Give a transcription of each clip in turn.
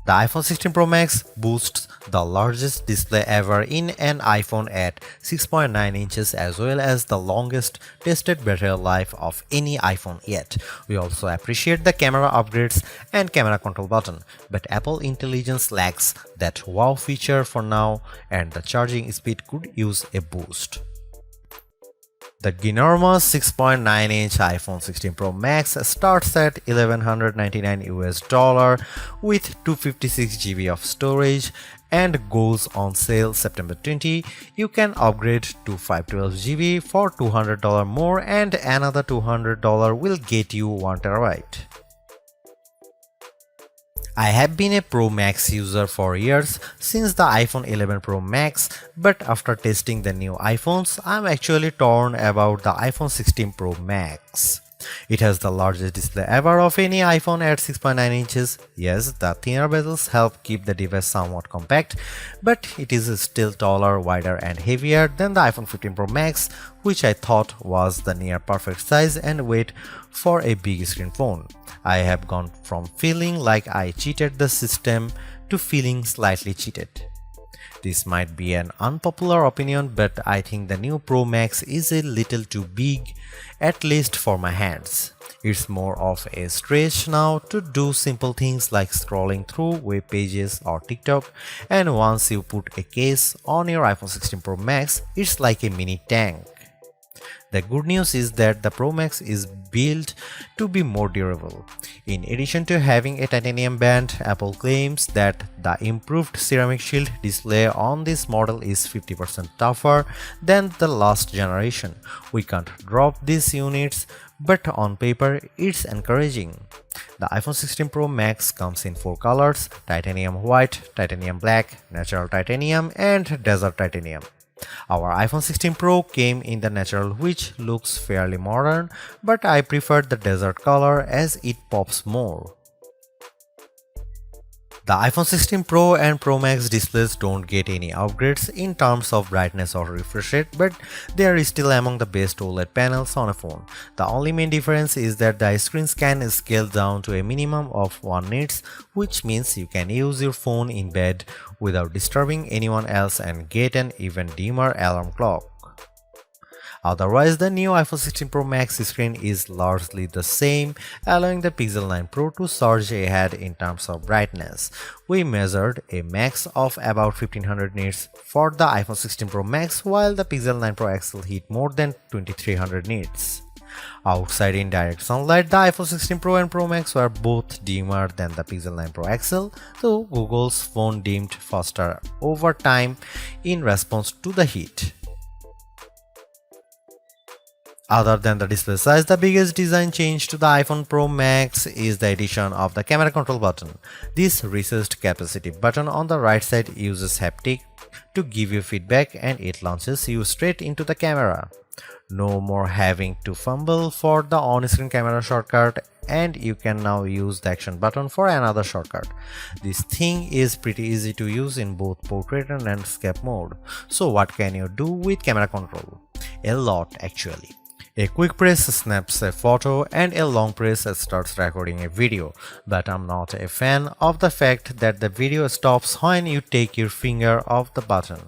The iPhone 16 Pro Max boasts the largest display ever in an iPhone at 6.9 inches as well as the longest tested battery life of any iPhone yet. We also appreciate the camera upgrades and camera control button, but Apple Intelligence lacks that wow feature for now and the charging speed could use a boost. The ginormous 6.9-inch iPhone 16 Pro Max starts at $1,199 with 256 GB of storage and goes on sale September 20. You can upgrade to 512 GB for $200 more and another $200 will get you 1 TB. I have been a Pro Max user for years since the iPhone 11 Pro Max, but after testing the new iPhones, I'm actually torn about the iPhone 16 Pro Max. It has the largest display ever of any iPhone at 6.9 inches. Yes, the thinner bezels help keep the device somewhat compact, but it is still taller, wider and heavier than the iPhone 15 Pro Max, which I thought was the near perfect size and weight for a big screen phone. I have gone from feeling like I cheated the system to feeling slightly cheated. This might be an unpopular opinion, but I think the new Pro Max is a little too big, at least for my hands. It's more of a stretch now to do simple things like scrolling through web pages or TikTok, and once you put a case on your iPhone 16 Pro Max, it's like a mini tank. The good news is that the Pro Max is built to be more durable. In addition to having a titanium band, Apple claims that the improved ceramic shield display on this model is 50% tougher than the last generation. We can't drop these units, but on paper it's encouraging. The iPhone 16 Pro Max comes in 4 colors: titanium white, titanium black, natural titanium and desert titanium. Our iPhone 16 Pro came in the natural, which looks fairly modern, but I prefer the desert color as it pops more. The iPhone 16 Pro and Pro Max displays don't get any upgrades in terms of brightness or refresh rate, but they are still among the best OLED panels on a phone. The only main difference is that the screens can scale down to a minimum of 1 nits, which means you can use your phone in bed without disturbing anyone else and get an even dimmer alarm clock. Otherwise, the new iPhone 16 Pro Max screen is largely the same, allowing the Pixel 9 Pro to surge ahead in terms of brightness. We measured a max of about 1500 nits for the iPhone 16 Pro Max, while the Pixel 9 Pro XL hit more than 2300 nits. Outside in direct sunlight, the iPhone 16 Pro and Pro Max were both dimmer than the Pixel 9 Pro XL, though Google's phone dimmed faster over time in response to the heat. Other than the display size, the biggest design change to the iPhone Pro Max is the addition of the camera control button. This recessed capacitive button on the right side uses haptic to give you feedback and it launches you straight into the camera. No more having to fumble for the on-screen camera shortcut, and you can now use the action button for another shortcut. This thing is pretty easy to use in both portrait and landscape mode. So what can you do with camera control? A lot actually. A quick press snaps a photo and a long press starts recording a video, but I'm not a fan of the fact that the video stops when you take your finger off the button.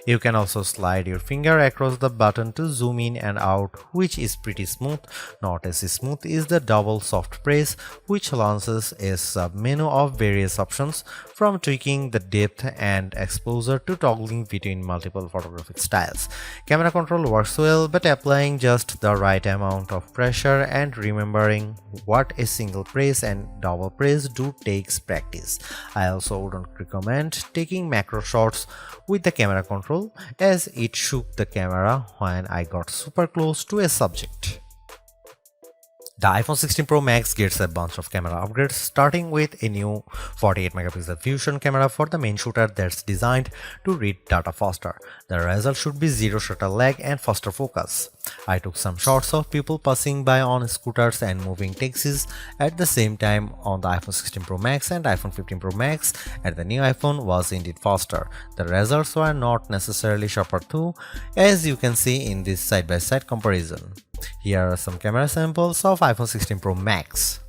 You can also slide your finger across the button to zoom in and out, which is pretty smooth. Not as smooth is the double soft press, which launches a sub-menu of various options, from tweaking the depth and exposure to toggling between multiple photographic styles. Camera control works well, but applying just the right amount of pressure and remembering what a single press and double press do takes practice. I also wouldn't recommend taking macro shots with the camera control, as it shook the camera when I got super close to a subject. The iPhone 16 Pro Max gets a bunch of camera upgrades, starting with a new 48 megapixel fusion camera for the main shooter that's designed to read data faster. The result should be zero shutter lag and faster focus. I took some shots of people passing by on scooters and moving taxis at the same time on the iPhone 16 Pro Max and iPhone 15 Pro Max, and the new iPhone was indeed faster. The results were not necessarily sharper though, as you can see in this side-by-side comparison. Here are some camera samples of iPhone 16 Pro Max.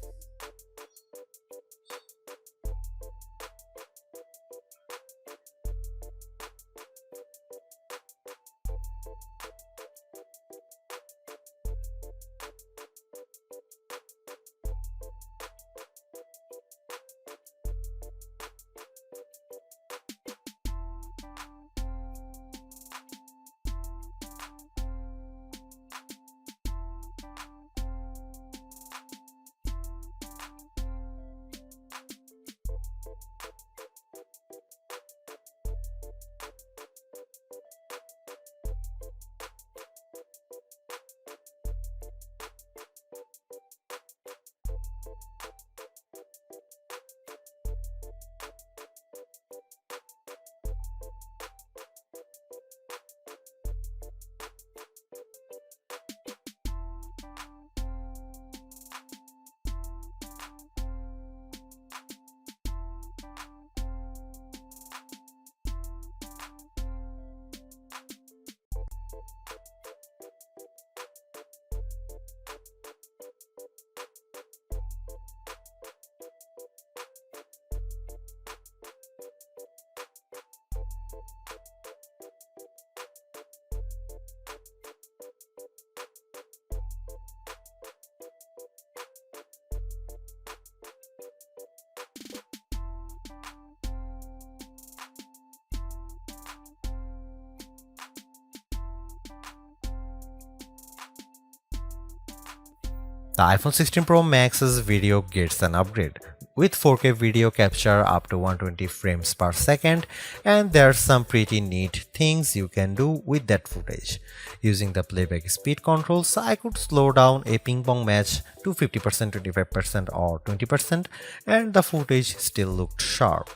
The iPhone 16 Pro Max's video gets an upgrade with 4K video capture up to 120 frames per second, and there's some pretty neat things you can do with that footage. Using the playback speed controls, I could slow down a ping pong match to 50%, 25% or 20%, and the footage still looked sharp.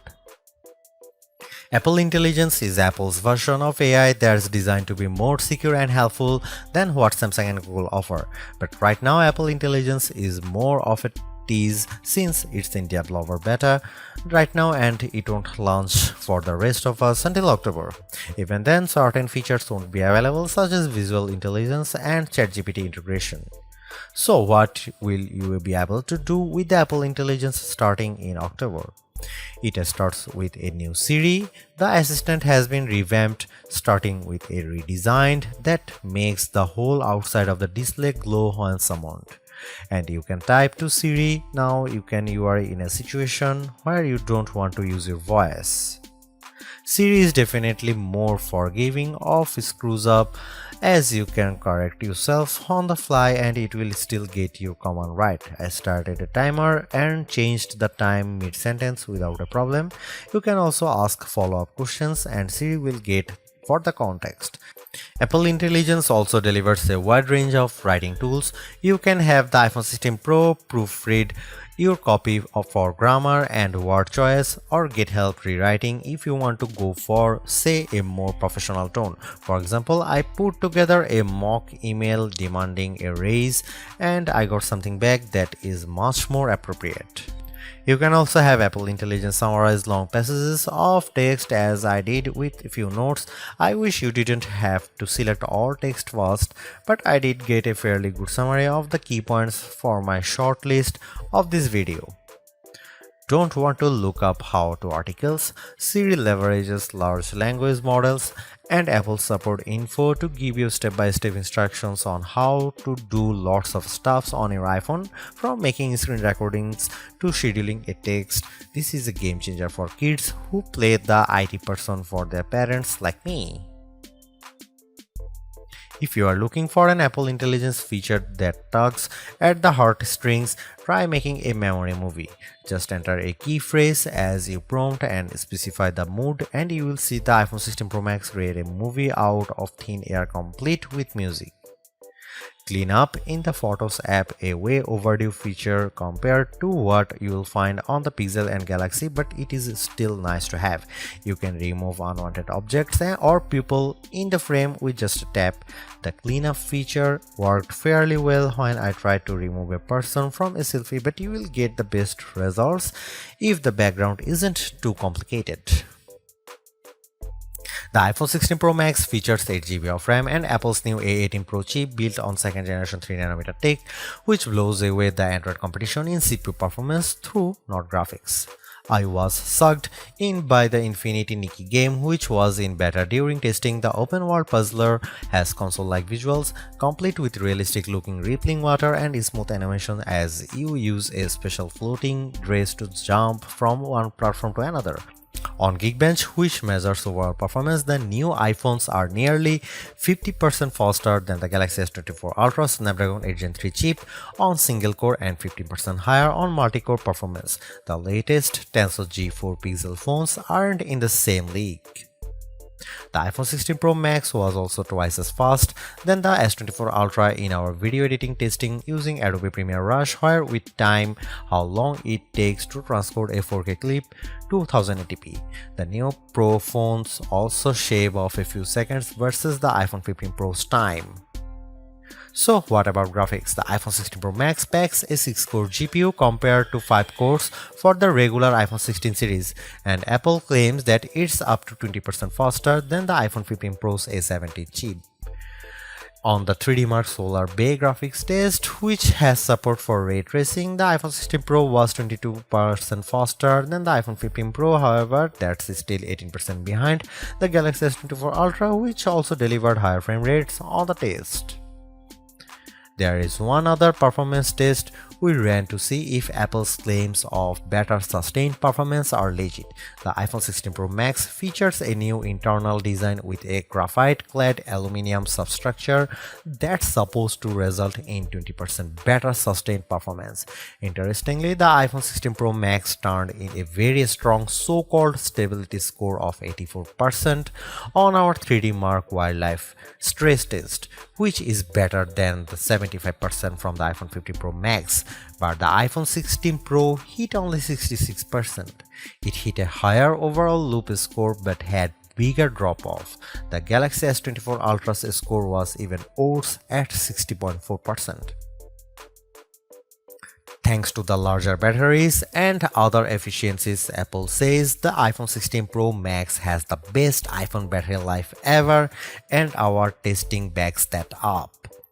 Apple Intelligence is Apple's version of AI that's designed to be more secure and helpful than what Samsung and Google offer. But right now, Apple Intelligence is more of a tease since it's in developer beta right now and it won't launch for the rest of us until October. Even then, certain features won't be available such as visual intelligence and ChatGPT integration. So what will you be able to do with the Apple Intelligence starting in October? It starts with a new Siri. The assistant has been revamped, starting with a redesigned that makes the whole outside of the display glow when summoned. And you can type to Siri. Now you are in a situation where you don't want to use your voice. Siri is definitely more forgiving of screws up, as you can correct yourself on the fly and it will still get your command right. I started a timer and changed the time mid-sentence without a problem. You can also ask follow-up questions and Siri will get for the context. Apple Intelligence also delivers a wide range of writing tools. You can have the iPhone 16 Pro proofread your copy for grammar and word choice, or get help rewriting if you want to go for, say, a more professional tone. For example, I put together a mock email demanding a raise and I got something back that is much more appropriate. You can also have Apple Intelligence summarize long passages of text as I did with a few notes. I wish you didn't have to select all text first, but I did get a fairly good summary of the key points for my short list of this video. Don't want to look up how-to articles? Siri leverages large language models and Apple support info to give you step-by-step instructions on how to do lots of stuffs on your iPhone, from making screen recordings to scheduling a text. This is a game changer for kids who play the IT person for their parents like me. If you are looking for an Apple Intelligence feature that tugs at the heartstrings, try making a memory movie. Just enter a key phrase as you prompt and specify the mood, and you will see the iPhone 16 Pro Max create a movie out of thin air complete with music. Clean up in the Photos app, a way overdue feature compared to what you will find on the Pixel and Galaxy, but it is still nice to have. You can remove unwanted objects or people in the frame with just a tap. The cleanup feature worked fairly well when I tried to remove a person from a selfie, but you will get the best results if the background isn't too complicated. The iPhone 16 Pro Max features 8GB of RAM and Apple's new A18 Pro chip built on 2nd generation 3nm tech, which blows away the Android competition in CPU performance through not graphics. I was sucked in by the Infinity Nikki game, which was in beta during testing. The open world puzzler has console-like visuals, complete with realistic looking rippling water and smooth animation as you use a special floating dress to jump from one platform to another. On Geekbench, which measures overall performance, the new iPhones are nearly 50% faster than the Galaxy S24 Ultra Snapdragon 8 Gen 3 chip on single core and 15% higher on multi-core performance. The latest Tensor G4 Pixel phones aren't in the same league. The iPhone 16 Pro Max was also twice as fast than the S24 Ultra in our video editing testing using Adobe Premiere Rush, where we time how long it takes to transport a 4K clip to 1080p. The new Pro phones also shave off a few seconds versus the iPhone 15 Pro's time. So what about graphics? The iPhone 16 Pro Max packs a 6-core GPU compared to 5 cores for the regular iPhone 16 series, and Apple claims that it's up to 20% faster than the iPhone 15 Pro's A70 chip. On the 3D Mark Solar Bay graphics test, which has support for ray tracing, the iPhone 16 Pro was 22% faster than the iPhone 15 Pro. However, that's still 18% behind the Galaxy S24 Ultra, which also delivered higher frame rates on the test. There is one other performance test we ran to see if Apple's claims of better sustained performance are legit. The iPhone 16 Pro Max features a new internal design with a graphite-clad aluminum substructure that's supposed to result in 20% better sustained performance. Interestingly, the iPhone 16 Pro Max turned in a very strong so-called stability score of 84% on our 3D Mark Wildlife stress test, which is better than the 75% from the iPhone 15 Pro Max, but the iPhone 16 Pro hit only 66%. It hit a higher overall loop score but had bigger drop-off. The Galaxy S24 Ultra's score was even worse at 60.4%. Thanks to the larger batteries and other efficiencies, Apple says the iPhone 16 Pro Max has the best iPhone battery life ever, and our testing backs that up.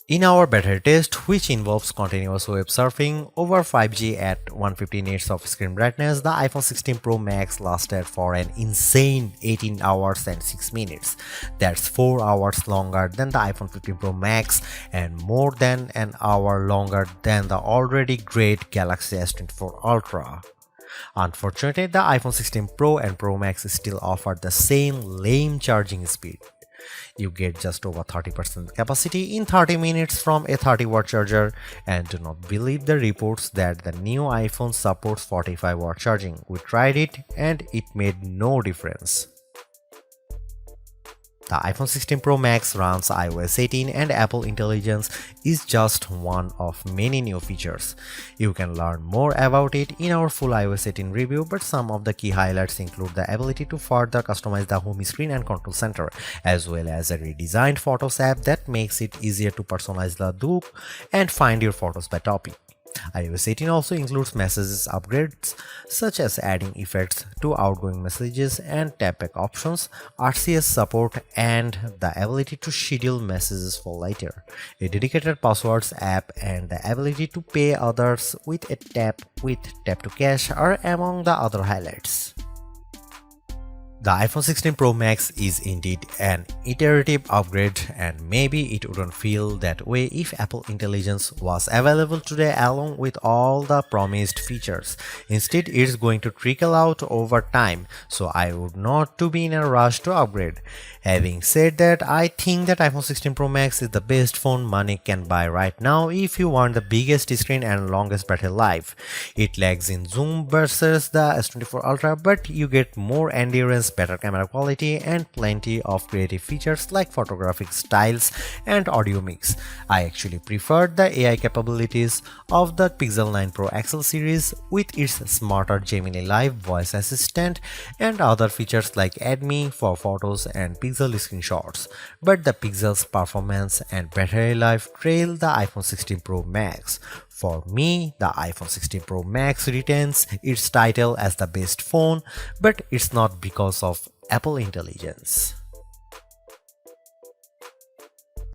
In our battery test, which involves continuous web surfing over 5G at 150 nits of screen brightness, the iPhone 16 Pro Max lasted for an insane 18 hours and 6 minutes. That's 4 hours longer than the iPhone 15 Pro Max and more than an hour longer than the already great Galaxy S24 Ultra. Unfortunately, the iPhone 16 Pro and Pro Max still offer the same lame charging speed. You get just over 30% capacity in 30 minutes from a 30-watt charger, and do not believe the reports that the new iPhone supports 45-watt charging. We tried it and it made no difference. The iPhone 16 Pro Max runs iOS 18 and Apple Intelligence is just one of many new features. You can learn more about it in our full iOS 18 review, but some of the key highlights include the ability to further customize the home screen and control center, as well as a redesigned Photos app that makes it easier to personalize the look and find your photos by topic. iOS 18 also includes messages upgrades such as adding effects to outgoing messages and tapback options, RCS support, and the ability to schedule messages for later. A dedicated passwords app and the ability to pay others with a tap to cash are among the other highlights. The iPhone 16 Pro Max is indeed an iterative upgrade, and maybe it wouldn't feel that way if Apple Intelligence was available today along with all the promised features. Instead, it's going to trickle out over time, so I would not to be in a rush to upgrade. Having said that, I think that iPhone 16 Pro Max is the best phone money can buy right now if you want the biggest screen and longest battery life. It lags in zoom versus the S24 Ultra, but you get more endurance, better camera quality, and plenty of creative features like photographic styles and audio mix. I actually preferred the AI capabilities of the Pixel 9 Pro XL series with its smarter Gemini Live voice assistant and other features like Add Me for photos and Pixel screenshots. But the Pixel's performance and battery life trail the iPhone 16 Pro Max. For me, the iPhone 16 Pro Max retains its title as the best phone, but it's not because of Apple Intelligence.